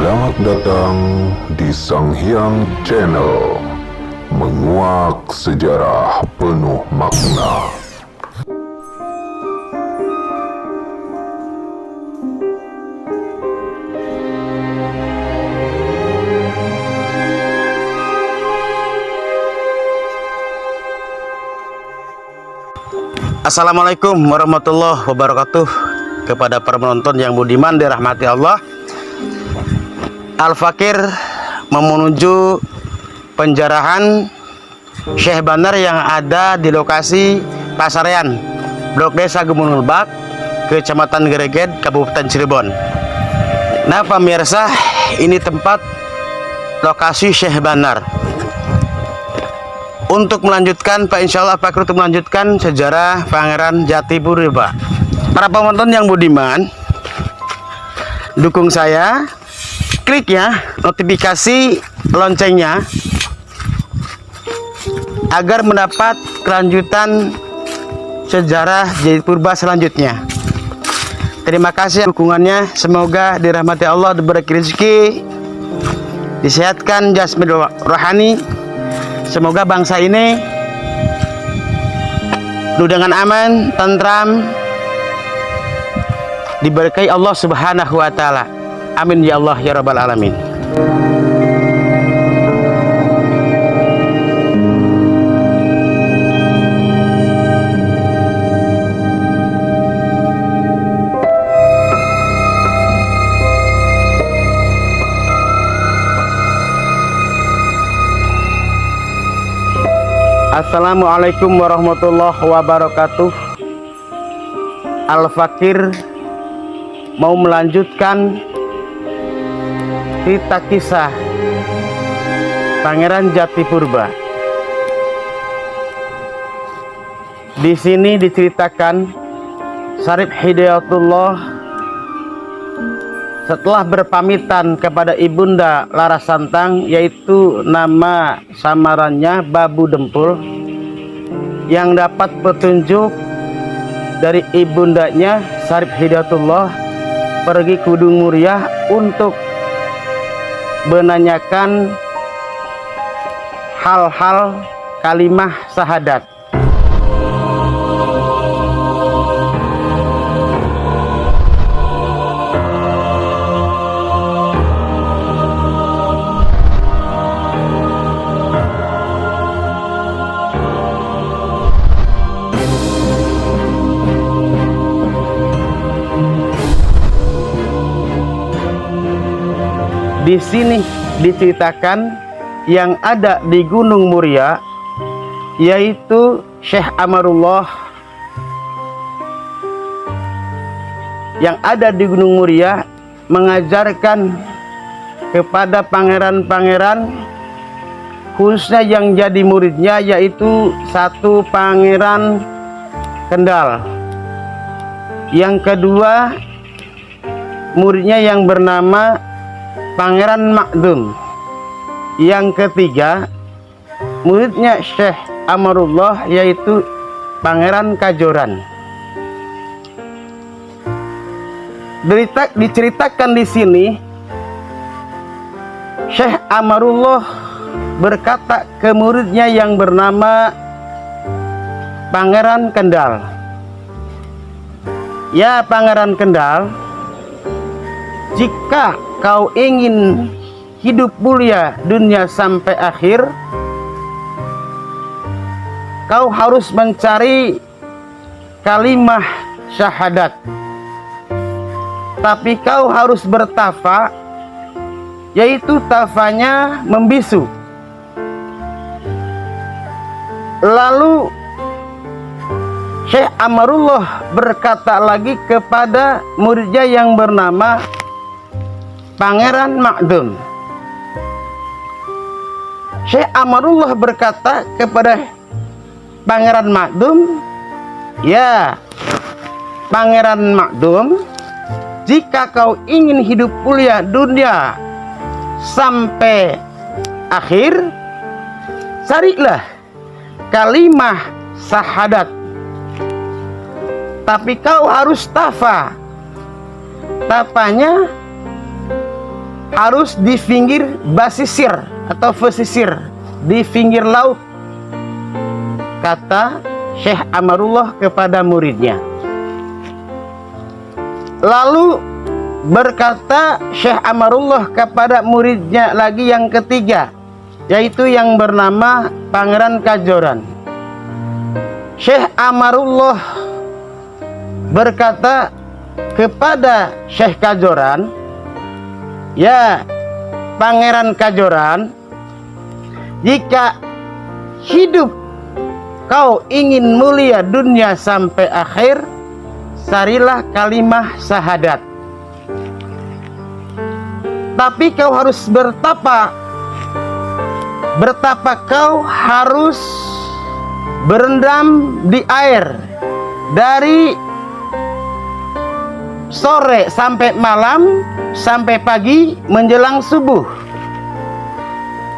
Selamat datang di Sanghyang Channel, menguak sejarah penuh makna. Assalamualaikum warahmatullahi wabarakatuh. Kepada para penonton yang budiman dirahmati Allah, Al-Fakir menuju penjarahan Syekh Banar yang ada di lokasi Pasarean, Blok Desa Gemunul Bak, Kecamatan Gereget, Kabupaten Cirebon. Nah pemirsa, ini tempat lokasi Syekh Banar. Untuk melanjutkan, Pak Insya Allah Pak untuk melanjutkan sejarah Pangeran Jatipurba. Para penonton yang budiman, dukung saya, klik ya notifikasi loncengnya agar mendapat kelanjutan sejarah Jatipurba selanjutnya. Terima kasih dukungannya, semoga dirahmati Allah, diberi rezeki, disehatkan jasmani rohani. Semoga bangsa ini dengan aman, tentram, diberkahi Allah Subhanahu wa Ta'ala. Amin ya Allah ya Rabbal Alamin. Assalamualaikum warahmatullahi wabarakatuh. Al-Fakir mau melanjutkan cerita kisah Pangeran Jatipurba. Di sini diceritakan Syarif Hidayatullah setelah berpamitan kepada Ibunda Larasantang, yaitu nama samarannya Babu Dempul, yang dapat petunjuk dari ibundanya Syarif Hidayatullah pergi ke Gunung Muria untuk menanyakan hal-hal kalimah syahadat. Di sini diceritakan yang ada di Gunung Muria, yaitu Syekh Amarullah yang ada di Gunung Muria mengajarkan kepada pangeran-pangeran, khususnya yang jadi muridnya, yaitu satu Pangeran Kendal, yang kedua muridnya yang bernama Pangeran Makdum, yang ketiga muridnya Syekh Amarullah, yaitu Pangeran Kajoran. Diceritakan di sini Syekh Amarullah berkata ke muridnya yang bernama Pangeran Kendal, "Ya Pangeran Kendal, jika kau ingin hidup mulia dunia sampai akhir, kau harus mencari kalimah syahadat. Tapi kau harus bertafa, yaitu tafanya membisu." Lalu Syekh Amarullah berkata lagi kepada muridnya yang bernama Pangeran Makdum. Syekh Amarullah berkata kepada Pangeran Makdum, "Ya Pangeran Makdum, jika kau ingin hidup mulia dunia sampai akhir, carilah kalimah syahadat. Tapi kau harus tafa. Tafanya harus di pinggir basisir atau pesisir, di pinggir laut, kata Syekh Amarullah kepada muridnya. Lalu berkata Syekh Amarullah kepada muridnya lagi yang ketiga, yaitu yang bernama Pangeran Kajoran. Syekh Amarullah berkata kepada Syekh Kajoran, "Ya Pangeran Kajoran, jika hidup kau ingin mulia dunia sampai akhir, carilah kalimah syahadat. Tapi kau harus bertapa. Bertapa kau harus berendam di air dari sore sampai malam, sampai pagi menjelang subuh.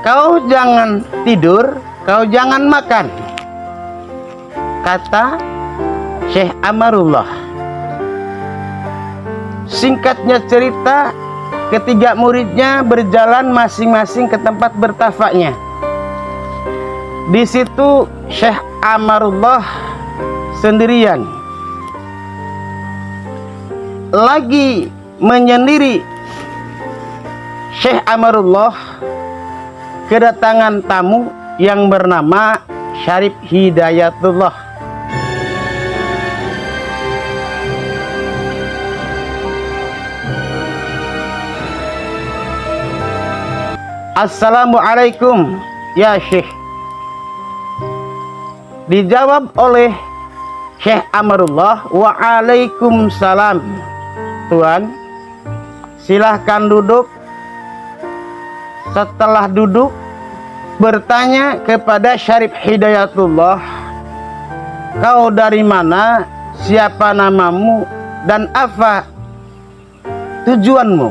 Kau jangan tidur, kau jangan makan," kata Syekh Amarullah. Singkatnya cerita, ketiga muridnya berjalan masing-masing ke tempat bertafaknya. Di situ Syekh Amarullah sendirian, lagi menyendiri. Syekh Amarullah kedatangan tamu yang bernama Syarif Hidayatullah. "Assalamualaikum ya Syekh." Dijawab oleh Syekh Amarullah, "Waalaikumsalam Tuan, silahkan duduk." Setelah duduk, bertanya kepada Syarif Hidayatullah, "Kau dari mana? Siapa namamu? Dan apa tujuanmu?"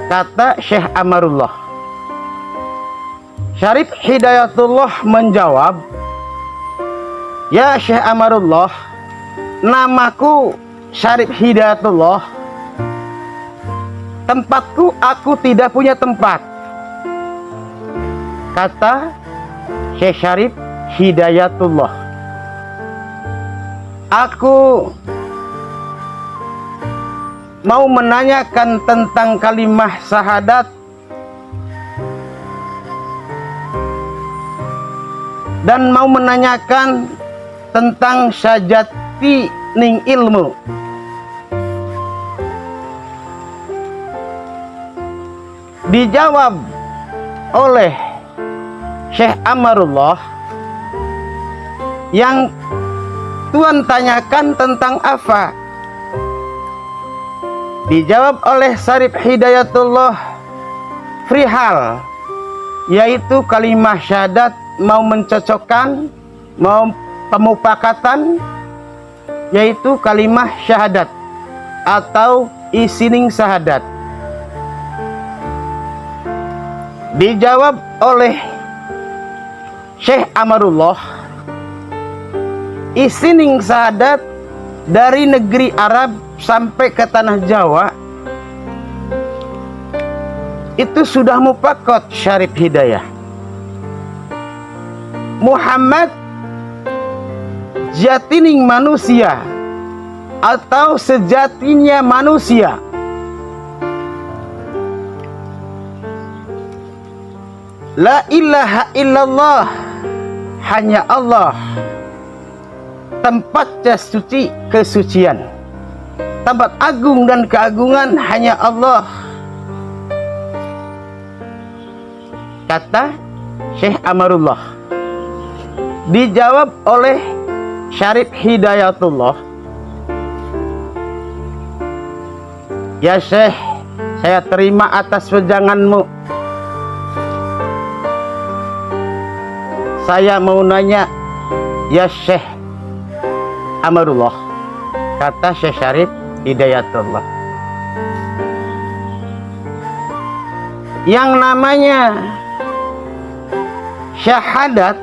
Kata Syekh Amarullah. Syarif Hidayatullah menjawab, "Ya Syekh Amarullah, namaku Syarif Hidayatullah. Tempatku, aku tidak punya tempat," kata Syekh Syarif Hidayatullah. "Aku mau menanyakan tentang kalimah syahadat dan mau menanyakan tentang sajati ning ilmu." Dijawab oleh Syekh Amarullah, "Yang Tuan tanyakan tentang apa?" Dijawab oleh Syarif Hidayatullah, "Frihal, yaitu kalimah syahadat, mau mencocokkan, mau pemufakatan, yaitu kalimah syahadat atau isining syahadat." Dijawab oleh Syekh Amarullah, isining syahadat dari negeri Arab sampai ke tanah Jawa itu sudah mufakot Syarif Hidayah. Muhammad jatining manusia atau sejatinya manusia. La ilaha illallah, hanya Allah, tempatnya suci kesucian. Tempat agung dan keagungan hanya Allah, kata Syekh Amarullah. Dijawab oleh Syarif Hidayatullah, "Ya Syekh, saya terima atas wejanganmu. Saya mau nanya, ya Syekh Amarullah," kata Syekh Syarif Hidayatullah. "Yang namanya syahadat,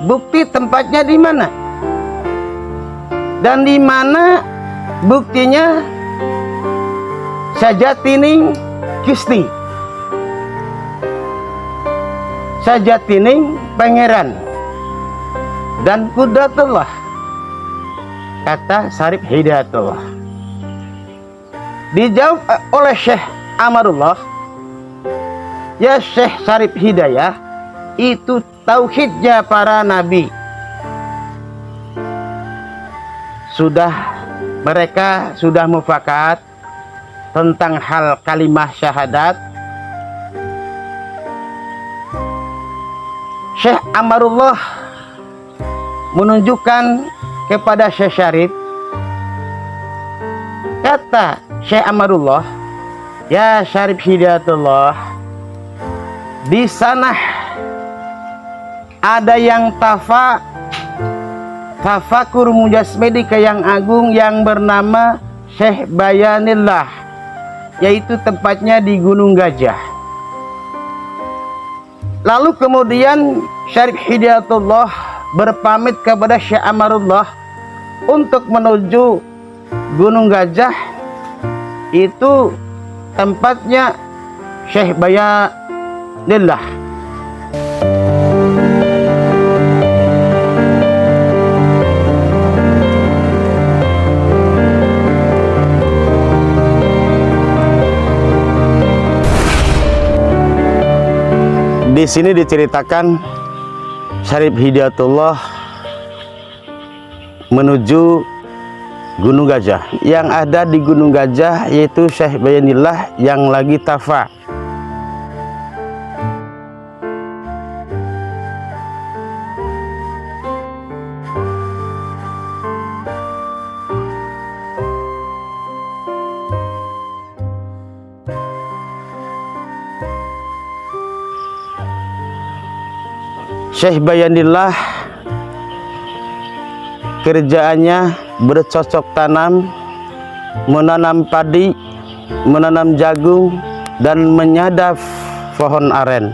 bukti tempatnya di mana? Dan di mana buktinya sajatining Gusti, sajatining pangeran dan Qudratullah, kata Syarif Hidayatullah. Dijawab oleh Syekh Amarullah, ya Syekh Syarif Hidayah, itu tauhidnya para nabi. Mereka sudah mufakat tentang hal kalimah syahadat. Syekh Amarullah menunjukkan kepada Syekh Syarif, kata Syekh Amarullah, ya Syarif Hidayatullah, di sana ada yang tafakur mujasmedika yang agung yang bernama Syekh Bayanillah, yaitu tempatnya di Gunung Gajah. Lalu kemudian Syarif Hidayatullah berpamit kepada Syekh Amarullah untuk menuju Gunung Gajah, itu tempatnya Syekh Bayanillah. Di sini diceritakan Syarif Hidayatullah menuju Gunung Gajah. Yang ada di Gunung Gajah yaitu Syekh Bayanillah yang lagi tafa. Syekh Bayanillah kerjaannya bercocok tanam, menanam padi, menanam jagung, dan menyadap pohon aren.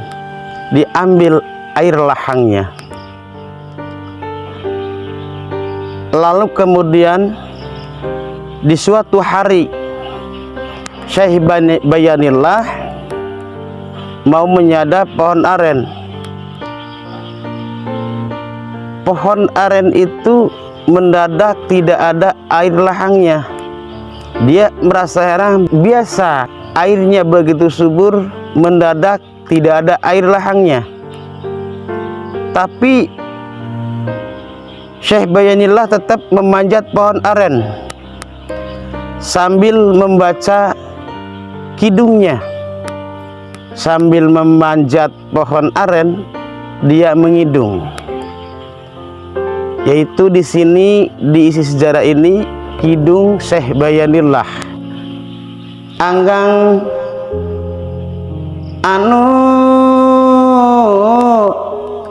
Diambil air lahangnya. Lalu kemudian di suatu hari Syekh Bayanillah mau menyadap pohon aren. Pohon aren itu mendadak tidak ada air lahangnya. Dia merasa heran, biasa airnya begitu subur, mendadak tidak ada air lahangnya. Tapi Syekh Bayanillah tetap memanjat pohon aren sambil membaca kidungnya. Sambil memanjat pohon aren, dia mengidung. Yaitu di sini diisi sejarah ini kidung Syekh Bayanillah. Anggang anu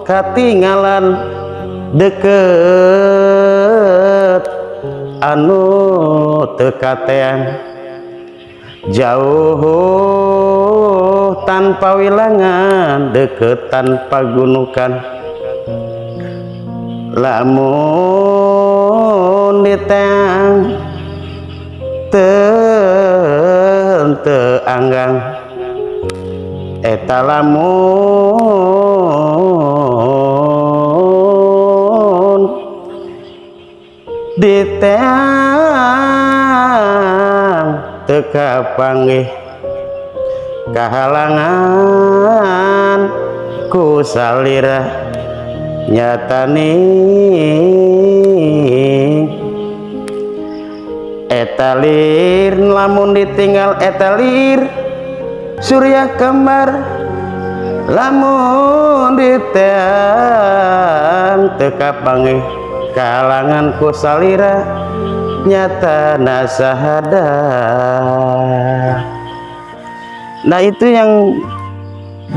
katinggalan deket, anu tekatean jauh tanpa wilangan, deket tanpa gunukan. Lamun ditang teu anggang, eta lamun ditang teu kapanggih, kahalangan ku salira nyatani etalir. Lamun ditinggal etalir surya kembar, lamun ditang teka panggih, kalangan ku salira nyata nasahada. Nah, itu yang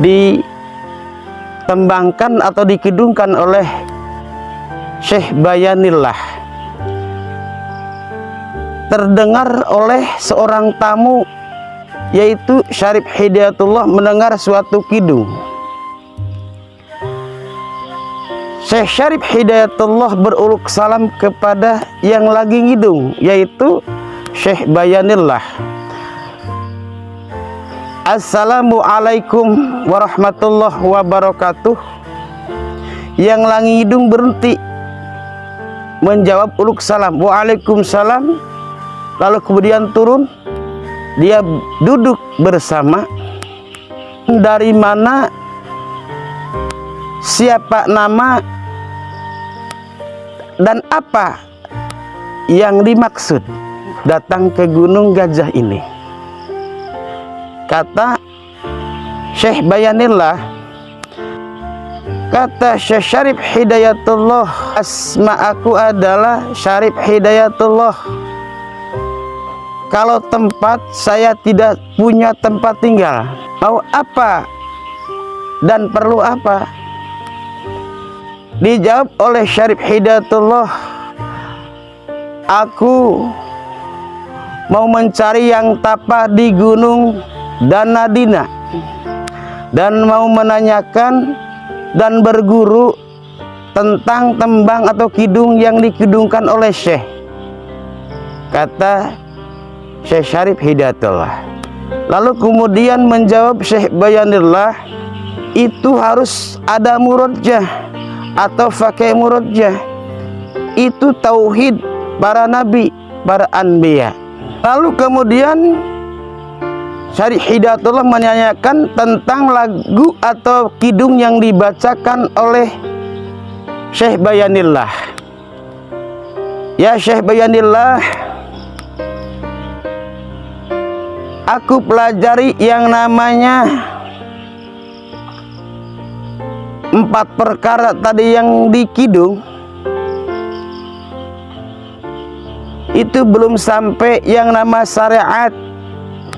ditembangkan atau dikidungkan oleh Syekh Bayanillah, terdengar oleh seorang tamu, yaitu Syarif Hidayatullah mendengar suatu kidung. Syekh Syarif Hidayatullah beruluk salam kepada yang lagi ngidung, yaitu Syekh Bayanillah. Assalamualaikum warahmatullahi wabarakatuh. Yang Langidung berhenti menjawab uluk salam, waalaikumsalam. Lalu kemudian turun, dia duduk bersama. Dari mana, siapa nama, dan apa yang dimaksud datang ke Gunung Gajah ini? Kata Syekh Bayanillah, kata Syekh Syarif Hidayatullah, asma aku adalah Syarif Hidayatullah. Kalau tempat, saya tidak punya tempat tinggal. Mau apa dan perlu apa? Dijawab oleh Syarif Hidayatullah, aku mau mencari yang tapa di Gunung Danadina, dan mau menanyakan dan berguru tentang tembang atau kidung yang dikidungkan oleh Syekh. Kata Syekh Syarif Hidayatullah. Lalu kemudian menjawab Syekh Bayanillah, itu harus ada muradjah atau pakai muradjah. Itu tauhid para nabi, para anbiya. Lalu kemudian Syarif Hidayatullah menanyakan tentang lagu atau kidung yang dibacakan oleh Syekh Bayanillah. Ya Syekh Bayanillah, aku pelajari yang namanya 4 perkara tadi yang dikidung. Itu belum sampai yang nama syariat,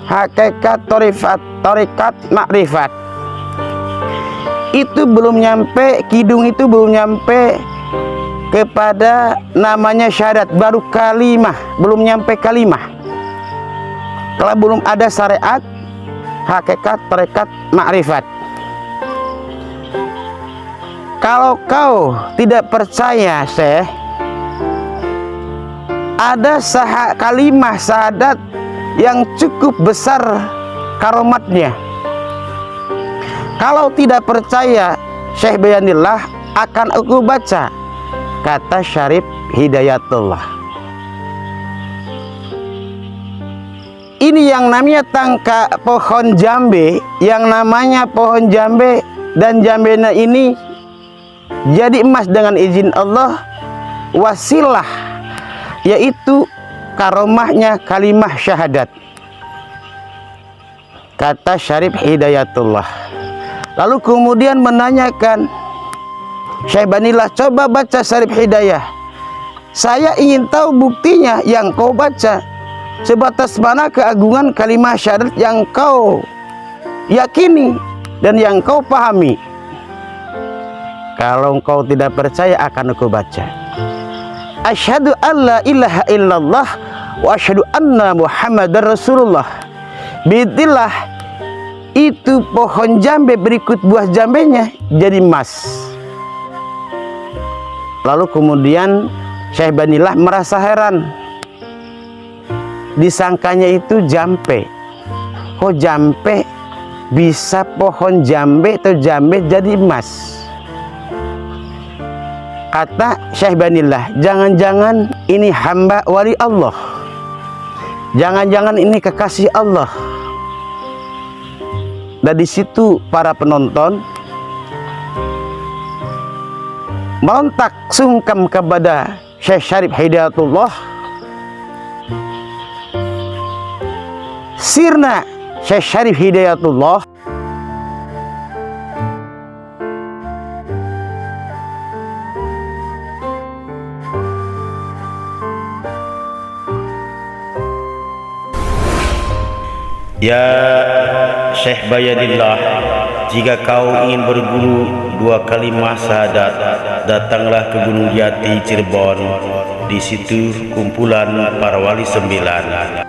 hakikat, tarikat, makrifat. Itu belum nyampe, kidung itu belum nyampe kepada namanya syahadat, baru kalimah, belum nyampe kalimah. Kalau belum ada syariat, hakikat, tarikat, makrifat. Kalau kau tidak percaya, Syekh, ada kalimah syahadat yang cukup besar karomatnya. Kalau tidak percaya, Syekh Bayanillah, akan aku baca. Kata Syarif Hidayatullah. Ini yang namanya tangka pohon jambe, yang namanya pohon jambe, dan jambena ini jadi emas dengan izin Allah, wasilah, yaitu karomahnya kalimah syahadat. Kata Syarif Hidayatullah. Lalu kemudian menanyakan, Syekh Bayanillah, coba baca Syarif Hidayah. Saya ingin tahu buktinya yang kau baca. Sebatas mana keagungan kalimah syahadat yang kau yakini dan yang kau pahami. Kalau kau tidak percaya, akan aku baca. Asyhadu an la ilaha illallah wa asyhadu anna Muhammadar Rasulullah. Bidillah, itu pohon jambe berikut buah jambenya jadi emas. Lalu kemudian Syekh Bayanillah merasa heran. Disangkanya itu jambe. Kok jambe bisa pohon jambe atau jambe jadi emas? Kata Syekh Bayanillah, jangan-jangan ini hamba wali Allah, jangan-jangan ini kekasih Allah. Dan di situ para penonton merontak sungkem kepada Syekh Syarif Hidayatullah. Sirna Syekh Syarif Hidayatullah Ya Syekh Bayanillah, jika kau ingin berguru 2 kalimah syahadat, datanglah ke Gunung Jati Cirebon. Di situ kumpulan para wali 9.